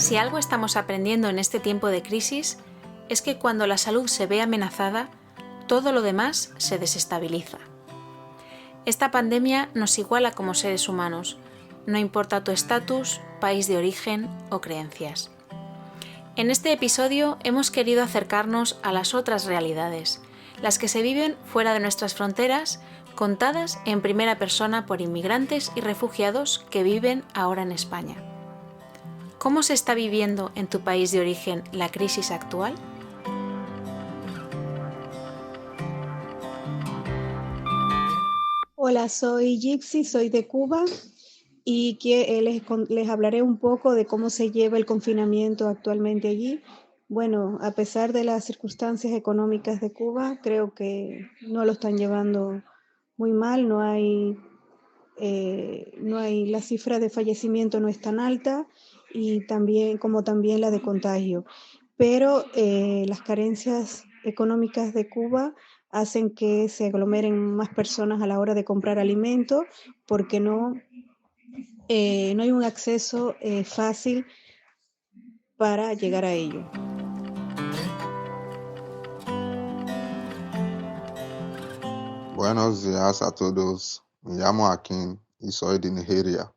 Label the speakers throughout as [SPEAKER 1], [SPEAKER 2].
[SPEAKER 1] Si algo estamos aprendiendo en este tiempo de crisis, es que cuando la salud se ve amenazada, todo lo demás se desestabiliza. Esta pandemia nos iguala como seres humanos, no importa tu estatus, país de origen o creencias. En este episodio hemos querido acercarnos a las otras realidades, las que se viven fuera de nuestras fronteras, contadas en primera persona por inmigrantes y refugiados que viven ahora en España. ¿Cómo se está viviendo en tu país de origen la crisis actual?
[SPEAKER 2] Hola, soy Gypsy, soy de Cuba y les hablaré un poco de cómo se lleva el confinamiento actualmente allí. Bueno, a pesar de las circunstancias económicas de Cuba, creo que no lo están llevando muy mal, la cifra de fallecimiento no es tan alta y también la de contagio. Pero las carencias económicas de Cuba hacen que se aglomeren más personas a la hora de comprar alimentos porque no hay un acceso fácil para llegar a ello.
[SPEAKER 3] Buenos días a todos. Me llamo Akin y soy de Nigeria.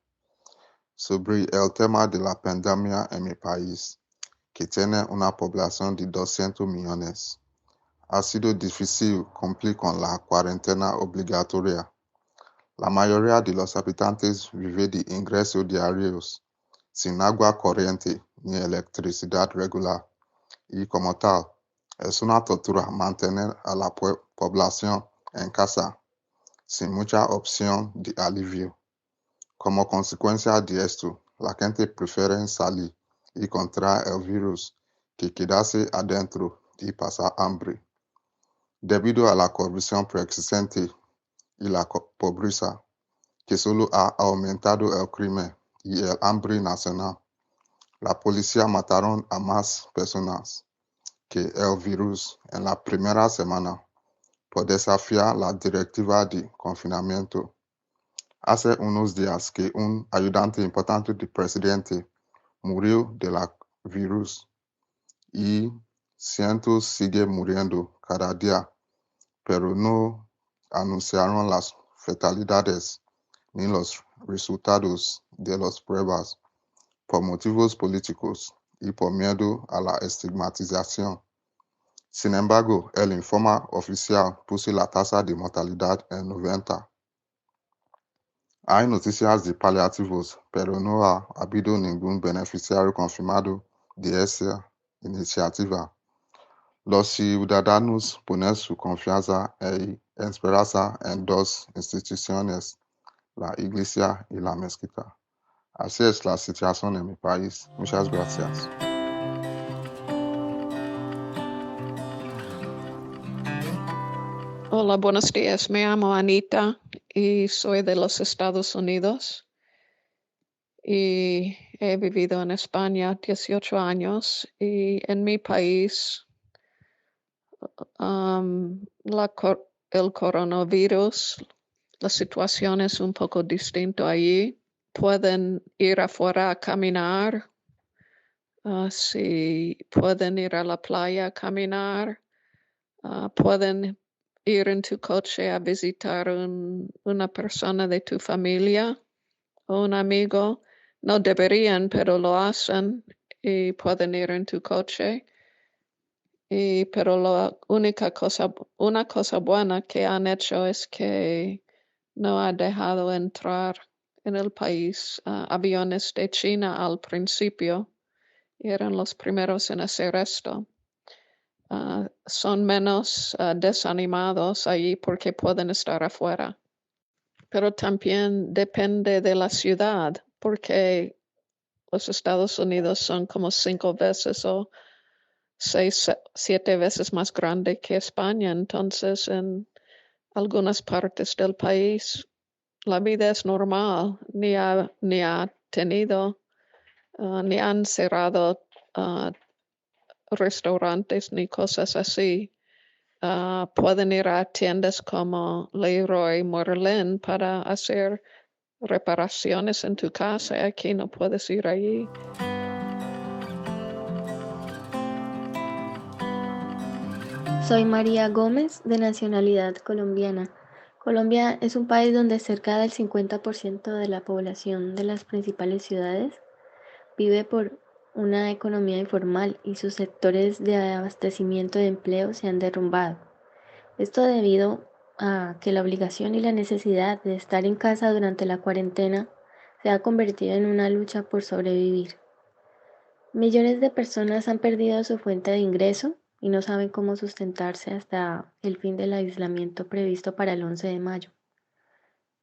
[SPEAKER 3] Sobre el tema de la pandemia en mi país, que tiene una población de 200 millones, ha sido difícil cumplir con la cuarentena obligatoria. La mayoría de los habitantes vive de ingresos diarios, sin agua corriente ni electricidad regular, y como tal, es una tortura mantener a la población en casa sin mucha opción de alivio. Como consecuencia de esto, la gente prefiere salir y contraer el virus que quedarse adentro y pasar hambre. Debido a la corrupción preexistente y la pobreza, que solo ha aumentado el crimen y el hambre nacional, la policía mataron a más personas que el virus en la primera semana por desafiar la directiva de confinamiento. Hace unos días que un ayudante importante del presidente murió de la virus y cientos siguen muriendo cada día, pero no anunciaron las fatalidades ni los resultados de las pruebas por motivos políticos y por miedo a la estigmatización. Sin embargo, el informe oficial puso la tasa de mortalidad en 90. Hay noticias de paliativos, pero no ha habido ningún beneficiario confirmado de esa iniciativa. Los ciudadanos ponen su confianza y esperanza en dos instituciones, la iglesia y la mezquita. Así es la situación en mi país. Muchas gracias.
[SPEAKER 4] Hola, buenos días. Me llamo Anita y soy de los Estados Unidos y he vivido en España 18 años y en mi país el coronavirus, la situación es un poco distinta allí. Pueden ir afuera a caminar, si pueden ir a la playa a caminar, pueden ir en tu coche a visitar una persona de tu familia o un amigo. No deberían, pero lo hacen y pueden ir en tu coche. Pero una cosa buena que han hecho es que no ha dejado entrar en el país aviones de China al principio. Eran los primeros en hacer esto. Son menos desanimados allí porque pueden estar afuera. Pero también depende de la ciudad, porque los Estados Unidos son como 5 veces o 6, 7 veces más grande que España. Entonces, en algunas partes del país, la vida es normal, ni han cerrado restaurantes ni cosas así. Pueden ir a tiendas como Leroy Merlin para hacer reparaciones en tu casa. Aquí no puedes ir allí.
[SPEAKER 5] Soy María Gómez, de nacionalidad colombiana. Colombia es un país donde cerca del 50% de la población de las principales ciudades vive por una economía informal y sus sectores de abastecimiento de empleo se han derrumbado. Esto debido a que la obligación y la necesidad de estar en casa durante la cuarentena se ha convertido en una lucha por sobrevivir. Millones de personas han perdido su fuente de ingreso y no saben cómo sustentarse hasta el fin del aislamiento previsto para el 11 de mayo.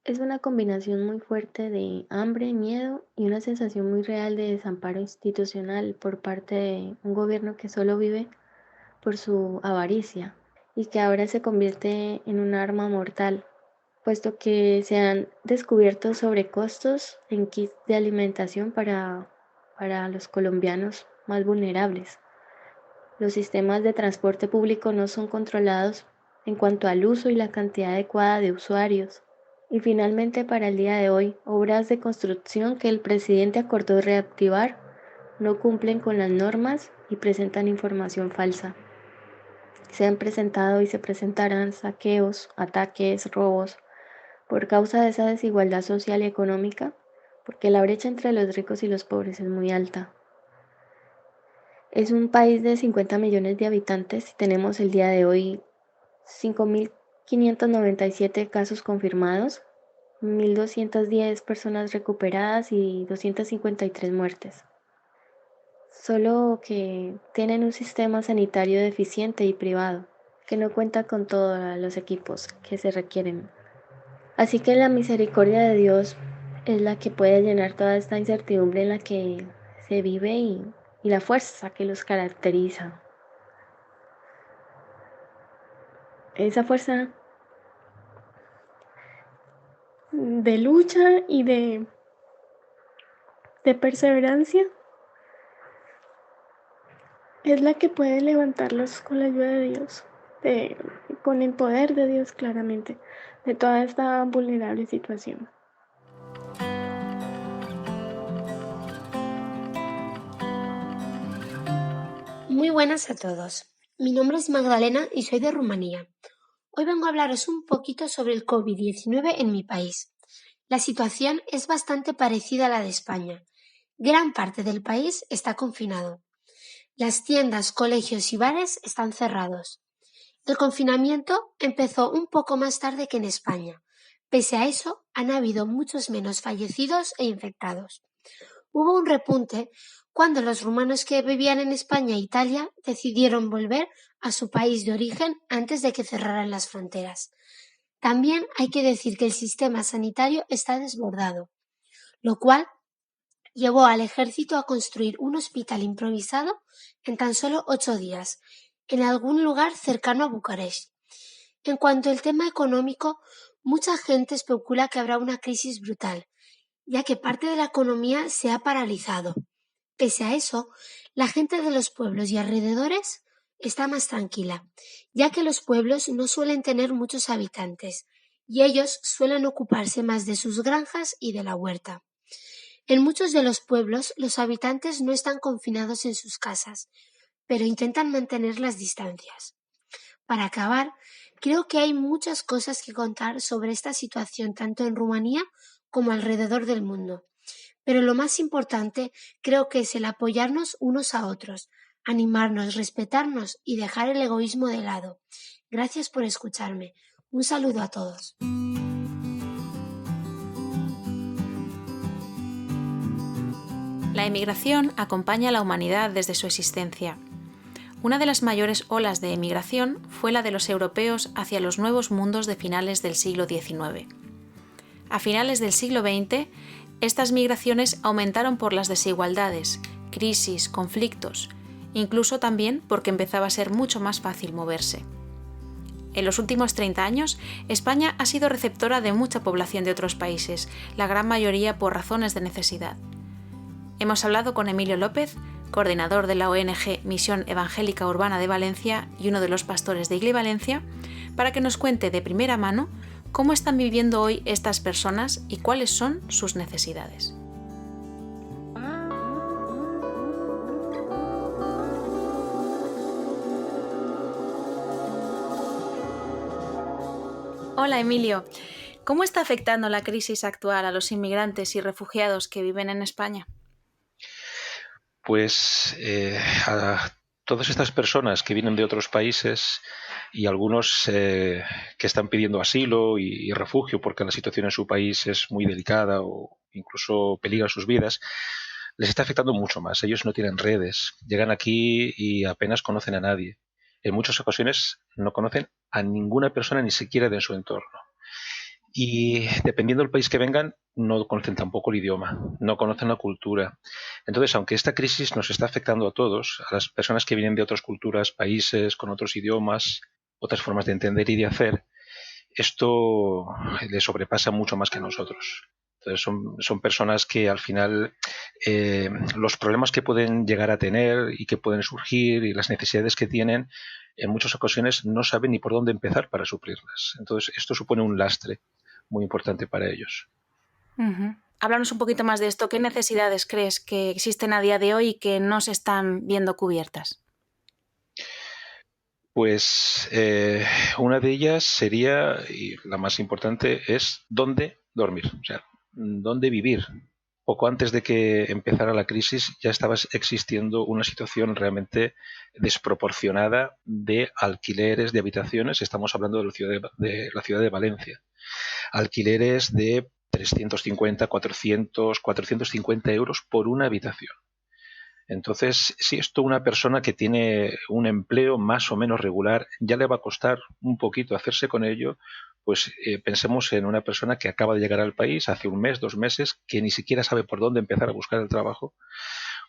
[SPEAKER 5] Es una combinación muy fuerte de hambre, miedo y una sensación muy real de desamparo institucional por parte de un gobierno que solo vive por su avaricia y que ahora se convierte en un arma mortal, puesto que se han descubierto sobrecostos en kits de alimentación para los colombianos más vulnerables. Los sistemas de transporte público no son controlados en cuanto al uso y la cantidad adecuada de usuarios. Y finalmente, para el día de hoy, obras de construcción que el presidente acordó reactivar no cumplen con las normas y presentan información falsa. Se han presentado y se presentarán saqueos, ataques, robos, por causa de esa desigualdad social y económica, porque la brecha entre los ricos y los pobres es muy alta. Es un país de 50 millones de habitantes y tenemos el día de hoy 5.597 casos confirmados, 1.210 personas recuperadas y 253 muertes. Solo que tienen un sistema sanitario deficiente y privado, que no cuenta con todos los equipos que se requieren. Así que la misericordia de Dios es la que puede llenar toda esta incertidumbre en la que se vive y la fuerza que los caracteriza. Esa fuerza de lucha y de perseverancia es la que puede levantarlos con la ayuda de Dios, con el poder de Dios claramente, de toda esta vulnerable situación.
[SPEAKER 6] Muy buenas a todos. Mi nombre es Magdalena y soy de Rumanía. Hoy vengo a hablaros un poquito sobre el COVID-19 en mi país. La situación es bastante parecida a la de España. Gran parte del país está confinado. Las tiendas, colegios y bares están cerrados. El confinamiento empezó un poco más tarde que en España. Pese a eso, han habido muchos menos fallecidos e infectados. Hubo un repunte cuando los rumanos que vivían en España e Italia decidieron volver a su país de origen antes de que cerraran las fronteras. También hay que decir que el sistema sanitario está desbordado, lo cual llevó al ejército a construir un hospital improvisado en tan solo 8 días, en algún lugar cercano a Bucarest. En cuanto al tema económico, mucha gente especula que habrá una crisis brutal, ya que parte de la economía se ha paralizado. Pese a eso, la gente de los pueblos y alrededores está más tranquila, ya que los pueblos no suelen tener muchos habitantes, y ellos suelen ocuparse más de sus granjas y de la huerta. En muchos de los pueblos, los habitantes no están confinados en sus casas, pero intentan mantener las distancias. Para acabar, creo que hay muchas cosas que contar sobre esta situación tanto en Rumanía como alrededor del mundo. Pero lo más importante creo que es el apoyarnos unos a otros, animarnos, respetarnos y dejar el egoísmo de lado. Gracias por escucharme. Un saludo a todos.
[SPEAKER 1] La emigración acompaña a la humanidad desde su existencia. Una de las mayores olas de emigración fue la de los europeos hacia los nuevos mundos de finales del siglo XIX. A finales del siglo XX, estas migraciones aumentaron por las desigualdades, crisis, conflictos, incluso también porque empezaba a ser mucho más fácil moverse. En los últimos 30 años, España ha sido receptora de mucha población de otros países, la gran mayoría por razones de necesidad. Hemos hablado con Emilio López, coordinador de la ONG Misión Evangélica Urbana de Valencia y uno de los pastores de Iglesia Valencia, para que nos cuente de primera mano cómo están viviendo hoy estas personas y cuáles son sus necesidades. Hola Emilio, ¿cómo está afectando la crisis actual a los inmigrantes y refugiados que viven en España?
[SPEAKER 7] Pues a todas estas personas que vienen de otros países y algunos que están pidiendo asilo y refugio porque la situación en su país es muy delicada o incluso peligra sus vidas, les está afectando mucho más. Ellos no tienen redes, llegan aquí y apenas conocen a nadie. En muchas ocasiones no conocen a ninguna persona, ni siquiera de su entorno. Y dependiendo del país que vengan, no conocen tampoco el idioma, no conocen la cultura. Entonces, aunque esta crisis nos está afectando a todos, a las personas que vienen de otras culturas, países, con otros idiomas, otras formas de entender y de hacer, esto les sobrepasa mucho más que a nosotros. Entonces, son personas que al final los problemas que pueden llegar a tener y que pueden surgir y las necesidades que tienen, en muchas ocasiones no saben ni por dónde empezar para suplirlas. Entonces, esto supone un lastre muy importante para ellos.
[SPEAKER 1] Háblanos un poquito más de esto. ¿Qué necesidades crees que existen a día de hoy y que no se están viendo cubiertas?
[SPEAKER 7] Pues una de ellas sería, y la más importante, es dónde dormir, o sea, dónde vivir. Poco antes de que empezara la crisis ya estaba existiendo una situación realmente desproporcionada de alquileres de habitaciones. Estamos hablando de la ciudad de Valencia. Alquileres de 350, 400, 450 euros por una habitación. Entonces, si esto una persona que tiene un empleo más o menos regular ya le va a costar un poquito hacerse con ello, pues pensemos en una persona que acaba de llegar al país hace un mes, 2 meses, que ni siquiera sabe por dónde empezar a buscar el trabajo.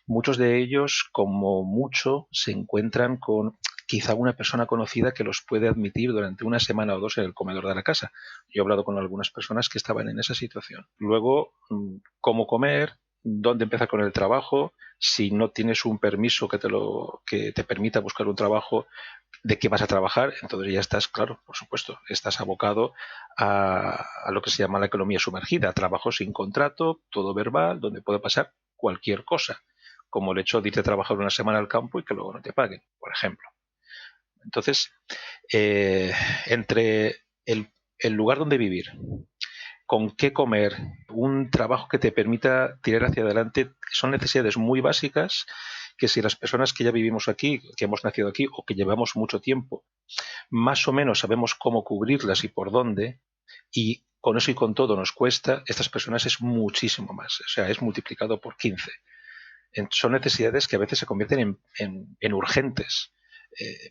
[SPEAKER 7] Muchos de ellos, como mucho, se encuentran con quizá una persona conocida que los puede admitir durante una semana o dos en el comedor de la casa. Yo he hablado con algunas personas que estaban en esa situación. Luego, cómo comer, dónde empezar con el trabajo, si no tienes un permiso que te permita buscar un trabajo, de qué vas a trabajar, entonces ya estás, claro, por supuesto, estás abocado a lo que se llama la economía sumergida, a trabajo sin contrato, todo verbal, donde puede pasar cualquier cosa, como el hecho de irte a trabajar una semana al campo y que luego no te paguen, por ejemplo. Entonces, entre el lugar donde vivir, con qué comer, un trabajo que te permita tirar hacia adelante, son necesidades muy básicas que si las personas que ya vivimos aquí, que hemos nacido aquí o que llevamos mucho tiempo, más o menos sabemos cómo cubrirlas y por dónde, y con eso y con todo nos cuesta, estas personas es muchísimo más, o sea, es multiplicado por 15. Son necesidades que a veces se convierten en urgentes.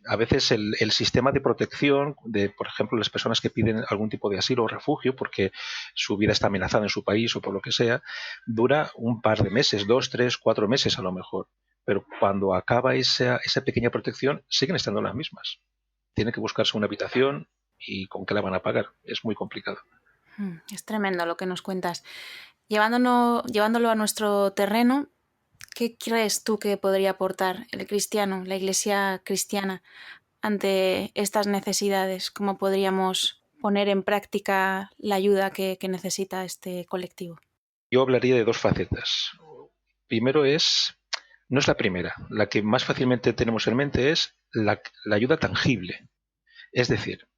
[SPEAKER 7] A veces el sistema de protección de, por ejemplo, las personas que piden algún tipo de asilo o refugio porque su vida está amenazada en su país o por lo que sea, dura un par de meses, 2, 3, 4 meses a lo mejor. Pero cuando acaba esa pequeña protección, siguen estando las mismas. Tiene que buscarse una habitación y con qué la van a pagar. Es muy complicado.
[SPEAKER 1] Es tremendo lo que nos cuentas. Llevándolo a nuestro terreno, ¿qué crees tú que podría aportar el cristiano, la Iglesia cristiana, ante estas necesidades? ¿Cómo podríamos poner en práctica la ayuda que necesita este colectivo?
[SPEAKER 7] Yo hablaría de dos facetas. Primero no es la primera, la que más fácilmente tenemos en mente es la ayuda tangible. Es decir,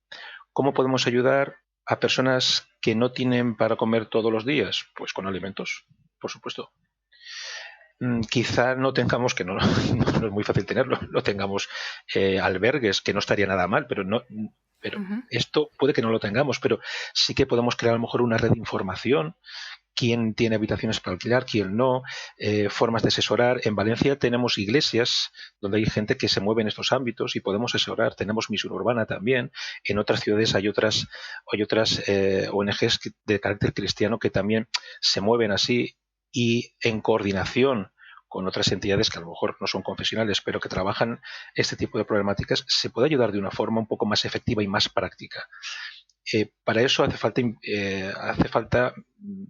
[SPEAKER 7] ¿cómo podemos ayudar a personas que no tienen para comer todos los días? Pues con alimentos, por supuesto. Quizá no tengamos, que no, no es muy fácil tenerlo, no tengamos albergues, que no estaría nada mal, pero esto puede que no lo tengamos, pero sí que podemos crear a lo mejor una red de información, quién tiene habitaciones para alquilar, quién no, formas de asesorar. En Valencia tenemos iglesias donde hay gente que se mueve en estos ámbitos y podemos asesorar. Tenemos Misión Urbana también. En otras ciudades hay otras ONGs de carácter cristiano que también se mueven así y en coordinación con otras entidades que a lo mejor no son confesionales, pero que trabajan este tipo de problemáticas, se puede ayudar de una forma un poco más efectiva y más práctica. Para eso hace falta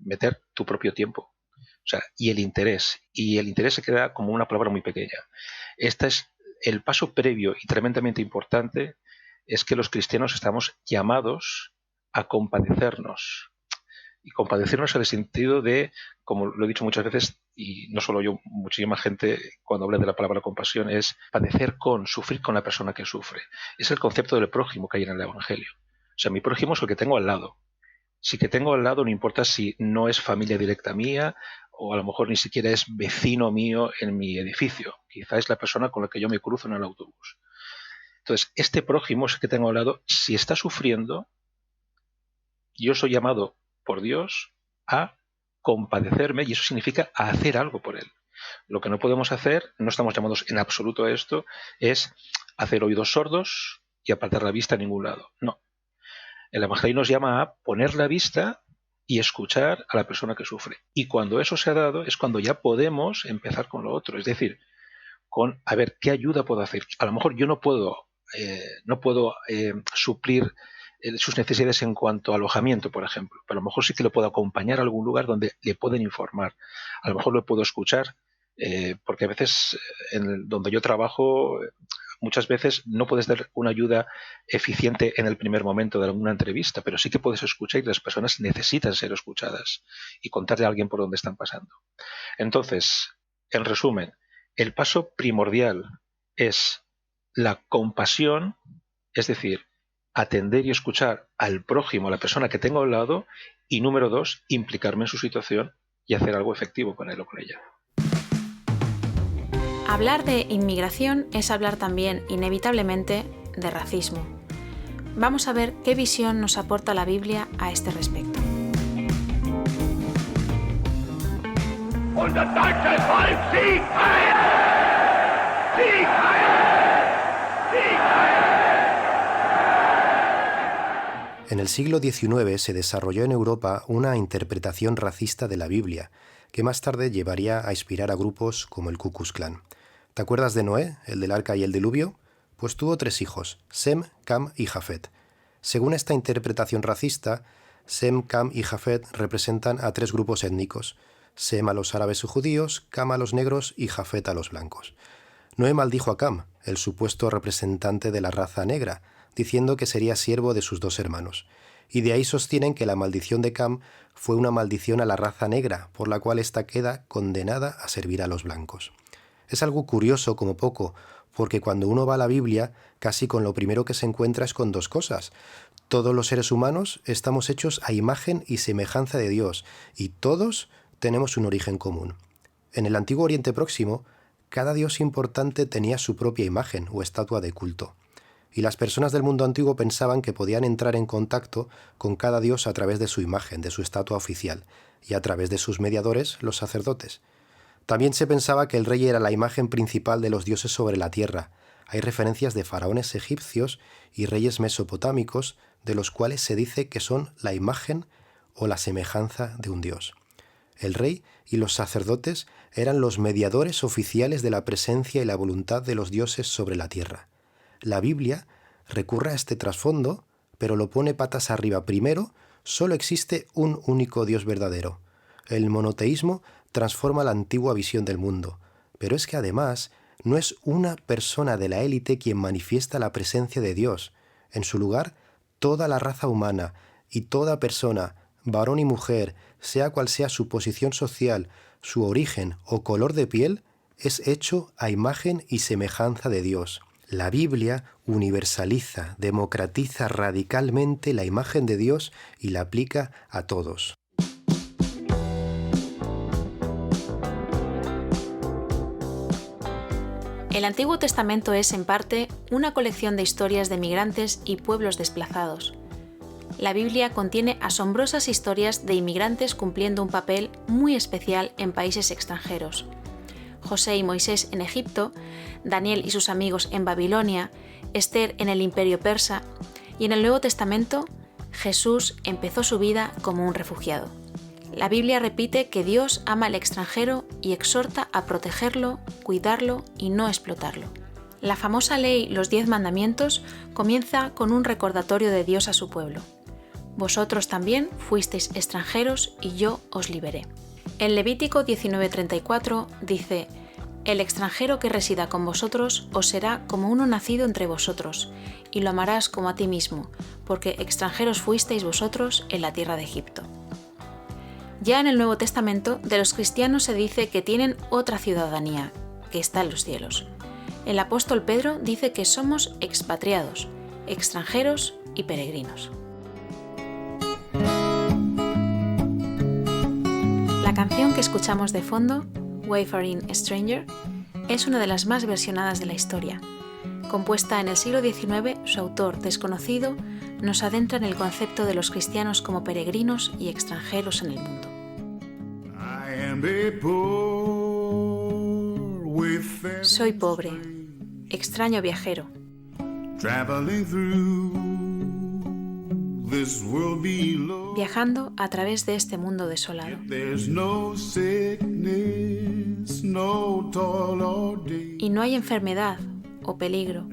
[SPEAKER 7] meter tu propio tiempo, o sea, y el interés. Y el interés se queda como una palabra muy pequeña. Este es el paso previo y tremendamente importante, es que los cristianos estamos llamados a compadecernos. Y compadecernos en el sentido de, como lo he dicho muchas veces, y no solo yo, muchísima gente cuando habla de la palabra compasión, es padecer sufrir con la persona que sufre. Es el concepto del prójimo que hay en el Evangelio. O sea, mi prójimo es el que tengo al lado. Si que tengo al lado, no importa si no es familia directa mía o a lo mejor ni siquiera es vecino mío en mi edificio. Quizá es la persona con la que yo me cruzo en el autobús. Entonces, este prójimo, ese que tengo al lado, si está sufriendo, yo soy llamado por Dios a compadecerme y eso significa a hacer algo por él. Lo que no podemos hacer, no estamos llamados en absoluto a esto, es hacer oídos sordos y apartar la vista a ningún lado. No. El Evangelio nos llama a poner la vista y escuchar a la persona que sufre. Y cuando eso se ha dado es cuando ya podemos empezar con lo otro. Es decir, con, a ver, ¿qué ayuda puedo hacer? A lo mejor yo no puedo suplir sus necesidades en cuanto a alojamiento, por ejemplo. Pero a lo mejor sí que lo puedo acompañar a algún lugar donde le pueden informar. A lo mejor lo puedo escuchar, porque a veces donde yo trabajo, muchas veces no puedes dar una ayuda eficiente en el primer momento de alguna entrevista, pero sí que puedes escuchar y las personas necesitan ser escuchadas y contarle a alguien por dónde están pasando. Entonces, en resumen, el paso primordial es la compasión, es decir, atender y escuchar al prójimo, a la persona que tengo al lado, y número 2, implicarme en su situación y hacer algo efectivo con él o con ella.
[SPEAKER 1] Hablar de inmigración es hablar también, inevitablemente, de racismo. Vamos a ver qué visión nos aporta la Biblia a este respecto.
[SPEAKER 8] Unser deutsches Volk Sieg heil! Sieg heil! Sieg heil!
[SPEAKER 9] En el siglo XIX se desarrolló en Europa una interpretación racista de la Biblia, que más tarde llevaría a inspirar a grupos como el Ku Klux Klan. ¿Te acuerdas de Noé, el del arca y el diluvio? Pues tuvo 3 hijos, Sem, Cam y Jafet. Según esta interpretación racista, Sem, Cam y Jafet representan a 3 grupos étnicos, Sem a los árabes y judíos, Cam a los negros y Jafet a los blancos. Noé maldijo a Cam, el supuesto representante de la raza negra, diciendo que sería siervo de sus 2 hermanos. Y de ahí sostienen que la maldición de Cam fue una maldición a la raza negra, por la cual ésta queda condenada a servir a los blancos. Es algo curioso como poco, porque cuando uno va a la Biblia, casi con lo primero que se encuentra es con 2 cosas. Todos los seres humanos estamos hechos a imagen y semejanza de Dios, y todos tenemos un origen común. En el antiguo Oriente Próximo, cada dios importante tenía su propia imagen o estatua de culto. Y las personas del mundo antiguo pensaban que podían entrar en contacto con cada dios a través de su imagen, de su estatua oficial, y a través de sus mediadores, los sacerdotes. También se pensaba que el rey era la imagen principal de los dioses sobre la tierra. Hay referencias de faraones egipcios y reyes mesopotámicos, de los cuales se dice que son la imagen o la semejanza de un dios. El rey y los sacerdotes eran los mediadores oficiales de la presencia y la voluntad de los dioses sobre la tierra. La Biblia recurre a este trasfondo, pero lo pone patas arriba. Primero, solo existe un único Dios verdadero. El monoteísmo transforma la antigua visión del mundo, pero es que además no es una persona de la élite quien manifiesta la presencia de Dios. En su lugar, toda la raza humana y toda persona, varón y mujer, sea cual sea su posición social, su origen o color de piel, es hecho a imagen y semejanza de Dios. La Biblia universaliza, democratiza radicalmente la imagen de Dios y la aplica a todos.
[SPEAKER 1] El Antiguo Testamento es, en parte, una colección de historias de migrantes y pueblos desplazados. La Biblia contiene asombrosas historias de inmigrantes cumpliendo un papel muy especial en países extranjeros. José y Moisés en Egipto, Daniel y sus amigos en Babilonia, Esther en el Imperio Persa, y en el Nuevo Testamento, Jesús empezó su vida como un refugiado. La Biblia repite que Dios ama al extranjero y exhorta a protegerlo, cuidarlo y no explotarlo. La famosa ley, los 10 mandamientos, comienza con un recordatorio de Dios a su pueblo. Vosotros también fuisteis extranjeros y yo os liberé. En Levítico 19:34 dice: El extranjero que resida con vosotros os será como uno nacido entre vosotros, y lo amarás como a ti mismo, porque extranjeros fuisteis vosotros en la tierra de Egipto. Ya en el Nuevo Testamento, de los cristianos se dice que tienen otra ciudadanía, que está en los cielos. El apóstol Pedro dice que somos expatriados, extranjeros y peregrinos. La canción que escuchamos de fondo, Wayfaring Stranger, es una de las más versionadas de la historia. Compuesta en el siglo XIX, su autor desconocido nos adentra en el concepto de los cristianos como peregrinos y extranjeros en el mundo. Soy pobre, extraño viajero. Viajando a través de este mundo desolado. Y no hay enfermedad o peligro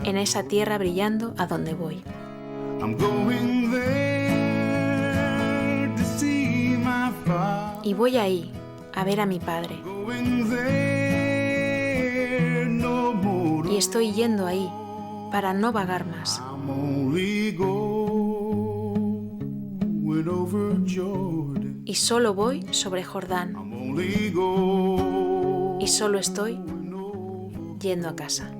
[SPEAKER 1] en esa tierra brillando a donde voy. Y voy ahí a ver a mi padre. Y estoy yendo ahí para no vagar más. Y solo voy sobre Jordán. Y solo estoy yendo a casa.